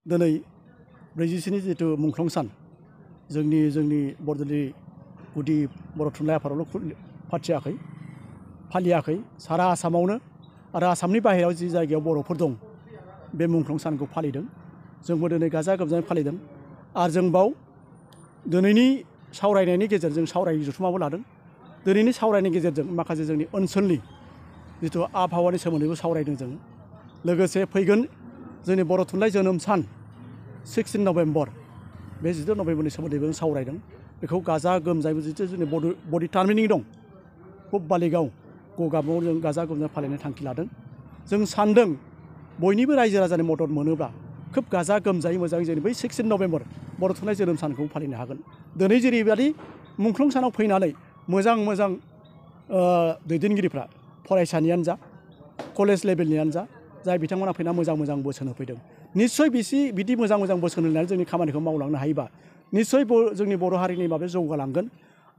दिनै 47 जितु मुंख्लं सान जोंनि बरदलि गुदि बर' थुनलाइ आफादावल' फालियाखै सारा आसामावनो आरो आसामनि बाहेरायाव जि जायगायाव बर'फोर दं बे मुंख्लं सानखौ फालिदों। जोंबो दिनै गाजा गोमजायै फालिदों आरो जों बाव दिनैनि सावरायनायनि गेजेरजों सावराय जथुमाबो लादों। दिनैनि सावरायनायनि गेजेरजों माखासे जोंनि ओनसोलनि जितु आबहावानि सोमोन्दैबो सावरायदों जों। लोगोसे फैगोन जोंनि बर' थुनलाइ जोनोम सान 16 नभेम्बर बे 16 नभेम्बरनि सोमोन्दैबो जों सावरायदों। बेखौ गाजा गोमजायै जितु जोंनि बडि टार्मिनिं दं खुब बालिगाव गगामुआव जों गाजा गोमजा फालिनो थांखि लादों। जों सानदों बयनिबो रायजो राजानि मदद मोनोब्ला खोब गाजा गोमजायै मोजाङै जोंनि बै 16 नभेम्बर बर' थुनलाइ जोनोम सानखौ फालिनो हागोन। दिनै जेरैबायदि मुंख्लं सानाव फैनानै मोजां दैदेनगिरिफ्रा फरायसानियानो जा कलेज लेभेलनियानो जा जाय बिथांमोना फैना मोजां बोसोन होफैदों। निस्सय बिदि मोजां बोसोन होनानै जोंनि खामानिखौ मावलांनो हायोबा निस्सय जोंनि बर' हारिनि माबाया जौगालांगोन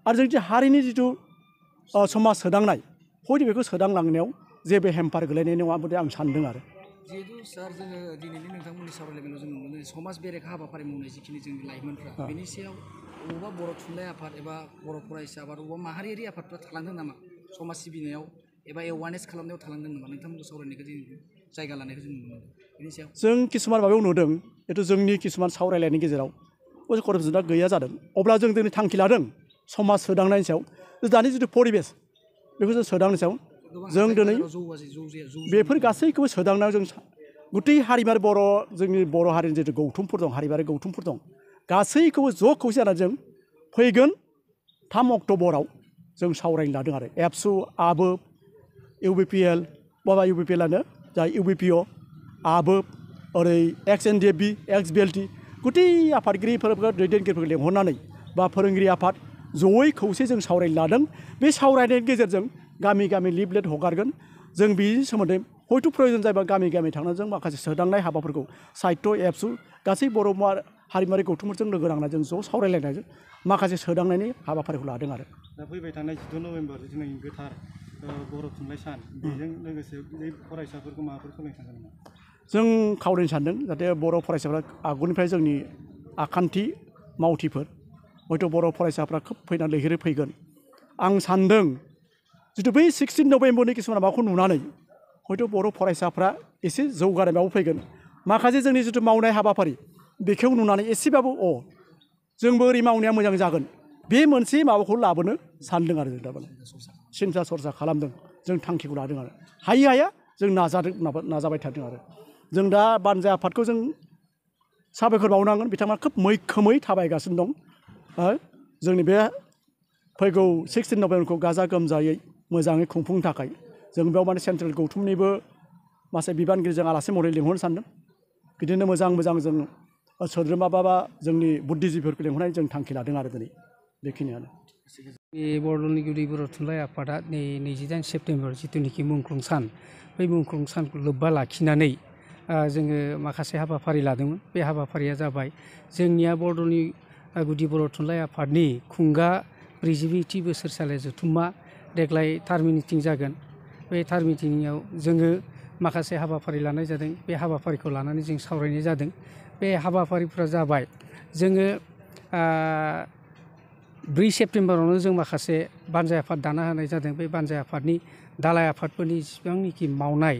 आरो जोंनि हारिनि जिथु समाज सोदांनाय हयथ बेखौ सोदांलांनायाव जेबो हेम्पार गोलैनाय नङा होननानै आं सानदों आरो। जिहेतु सार जोङो दिनैनि नोंथांमोननि सावरायलायनायाव जों नुनो मोनो समाज बेरेखा हाबाफारि मावनाय जिखिनि जोंनि लाइमोनफ्रा बेनि सायाव बबेबा बर' थुनलाइ आफाद एबा बर' फरायसा आफाद बबेबा माहारियारि आफादफ्रा थालांदों नामा समाज सिबिनायाव एबा एवारनेस खालामनायाव थालांदों नामा नोंथांमोनखौ सावरायनायखौ जों जायगा लानायखौ जों नुनो मोनो बेनि सायाव जों किसुमान माबायाव नुदों जितु जोंनि किसुमान सावरायलायनायनि गेजेराव करेक्टआ गैया जादों। अब्ला जों दिनै थांखि लादों समाज सोदांनायनि सायाव दानि जिथु परिबेस बेखौ जों सोदांनायनि सायाव जों दिनै बेफोर गासैखौबो सोदांनायाव जों गुथै हारिमारि जोंनि बर' हारिनि जितु गौथुमफोर दं हारिमारि गौथुमफोर दं गासैखौबो ज' खौसे जानानै जों फैगोन 3 अक्ट'बराव जों सावरायनो लादों आरो एबसु आबोब UBPL बाबा UBPLआनो जा UBPO आबोब ओरै XNDFB XBLT गुथै आफादगिरिफोरखौ दैदेनगिरिफोरखौ लेंहरनानै बा फोरोंगिरि आफाद जयै खौसे जों सावरायनो लादों। बे सावरायनायनि गेजेरजों गामि लिफलेट हगारगोन। जों बेनि सोमोन्दै हयथ' प्रयजन जायोबा गामि थांनानै जों माखासे सोदांनाय हाबाफोरखौ साहित्य एबसु गासै बर' हारिमुवारि गौथुमफोरजों लोगो नांनानै जों ज' सावरायलायनायजों माखासे सोदांनायनि हाबाफारिखौ लादों आरो। दा फैबाय थानाय 16 नभेम्बर जोंनि गोथार बर' थुनलाइ सान बेजों लोगोसे बे फरायसाफोरखौ माबाफोर खावलायनो सानदों नामा? जों खावलायनो सानदों जाहाथे बर' फरायसाफ्रा आगुनिफ्राय जोंनि आखान्थि मावथिफोर हयथ' बर' फरायसाफ्रा खोब फैनानै लैहोरै फैगोन। आं सानदों जितु बै 16 नभेम्बरनि किसुमान माबाखौ नुनानै हयथ' बर' फरायसाफ्रा एसे जौगानाय माबायाव फैगोन। माखासे जोंनि जितु मावनाय हाबाफारि बेखौ नुनानै एसेबाबो जोंबो ओरै मावनाया मोजां जागोन बे मोनसे माबाखौ लाबोनो सानदों आरो जों थारमाने सिन्था सरसा खालामदों जों थांखिखौ लादों आरो हाया जों नाजाबाय थादों आरो जों दा बानजाय आफादखौ जों साबायखर बावनांगोन। बिथांमोना खोब मैखोमै थाबायगासिनो दं। जोंनि बे फैगौ 16 नभेम्बरखौ गाजा गोमजायै मोजाङै खुंफुंनो थाखाय जों बेयाव माने सेन्ट्रेल गौथुमनिबो माखासे बिबानगिरिजों आलासि महरै लिंहरनो सानदों। बिदिनो मोजां जों सोद्रोमा बा जोंनि बुद्धिजिबिफोरखौ लिंहरनाय जों थांखि लादों आरो दिनै बेखिनियानो। बर'नि गुदि बर' थुनलाइ आफादा नै 28 सेप्तेम्बर जिथुनिखि मुंख्लं सान बै मुंख्लं सानखौ लोब्बा लाखिनानै जोङो माखासे हाबाफारि लादोंमोन। बे हाबाफारिया जाबाय जोंनिया बर'नि गुदि बर' थुनलाइ आफादनि खुंगा 42थि बोसोरसालि जथुम्मा देग्लाय थार मिटिं जागोन। बे थार मिटिंआव जोङो माखासे हाबाफारि लानाय जादों। बे हाबाफारिखौ लानानै जों सावरायनाय जादों। बे हाबाफारिफ्रा जाबाय जोङो 4 सेप्तेम्बरावनो जों माखासे बानजाय आफाद दाना होनाय जादों। बे बानजाय आफादनि दालाय आफादफोरनि जेसेबांनाखि मावनाय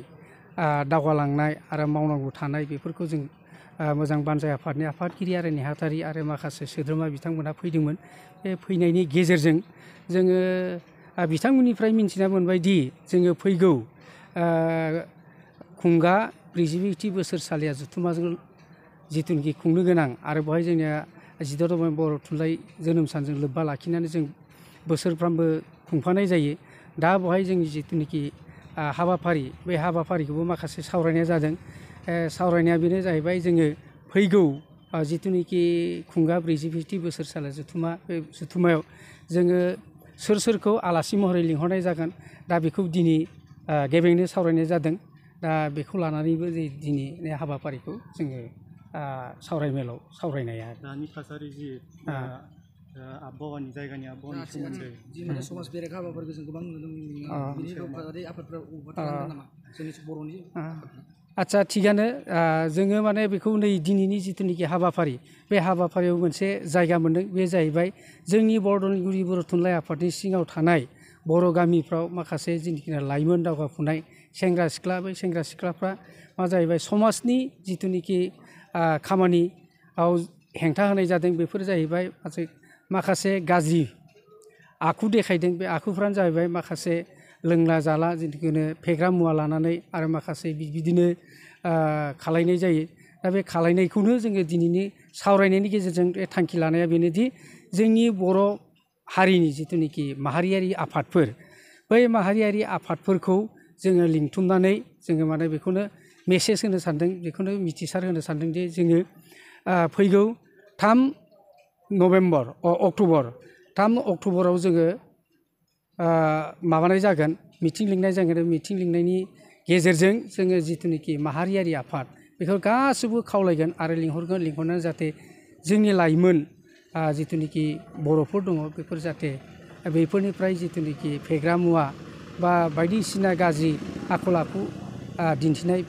दावगालांनाय आरो मावनांगौ थानाय बेफोरखौ जों मोजां बानजाय आफादनि आफादगिरि आरो नेहाथारि आरो माखासे सोद्रोमा बिथांमोनहा फैदोंमोन। बे फैनायनि गेजेरजों जोङो बिथांमोननिफ्राय मिन्थिना मोनबायदि जोङो फैगौ खुंगा 42थि बोसोरसालिया जथुम्माजों जिथुनिखि खुंनो गोनां आरो बेवहाय जोंनिया 16 नभेम्बर बर' थुनलाइ जोनोम सानजों लोब्बा लाखिनानै जों बोसोरफ्रामबो खुंफानाय जायो। दा बेवहाय जोंनि जिथुनिखि हाबाफारि बे हाबाफारिखौबो माखासे सावरायनाय जादों। सावरायनाया बेनो जाहैबाय जोङो फैगौ जिथुनिखि खुंगा 42थि बोसोरसालि जथुम्मा बे जथुम्मायाव जोङो सोरखौ आलासि महरै लिंहरनाय जागोन दा बेखौ दिनै गेबेङैनो सावरायनाय जादों। दा बेखौ लानानैबो दिनै हाबाफारिखौ जोङो सावरायमेलाव सावरायनाया दानि थासारि जि आबहावानि जायगानि आबहावानि सोमोन्दै समाज बेरेखा हाबाफारिखौ जों गोबां नुनो मोनो। बिनि आफादफ्रा थालांदों नामा जोंनि बर'नि आच्चा थिगानो जोङो माने बेखौ नै दिनैनि जिथुनिखि हाबाफारि बे हाबाफारियाव मोनसे जायगा मोन्दों बे जाहैबाय जोंनि बर'दलनि बर' थुनलाइ आफादनि सिङाव थानाय बर' गामिफ्राव माखासे जिनिखि लाइमोन दावगाफुनाय सेंग्रा सिख्ला बै सेंग्रा सिख्लाफ्रा मा जाहैबाय समाजनि जिथुनिखि खामानियाव हेंथा होनाय जादों बेफोर जाहैबाय माखासे गाज्रि आखु देखायदों बे आखुफ्रानो जाहैबाय माखासे लोंला जाला जिथुखिनो फेग्रा मुवा लानानै आरो माखासे बिदिनो खालायनाय जायो दा बे खालायनायखौनो जोङो दिनैनि सावरायनायनि गेजेरजों थांखि लानाया बेनोदि जोंनि बर' हारिनि जिथुनिखि माहारियारि आफादफोर बै माहारियारि आफादफोरखौ जोङो लिंथुमनानै जोङो माने बेखौनो मेसेज होनो सानदों बेखौनो मिथिसार होनो सानदों जे जोङो फैगौ 3 अक्ट'बराव जोङो माबानाय जागोन मिटिं लिंनाय जागोन मिटिं लिंनायनि गेजेरजों जोङो जिथुनिखि माहारियारि आफाद बेखौ गासैबो खावलायगोन आरो लिंहरनानै जाहाथे जोंनि लाइमोन जिथुनिखि बर'फोर दङ बेफोर जाहाथे बेफोरनिफ्राय जिथुनिखि फेग्रा मुवा बा बायदिसिना गाज्रि आखल आखु दिन्थिनाय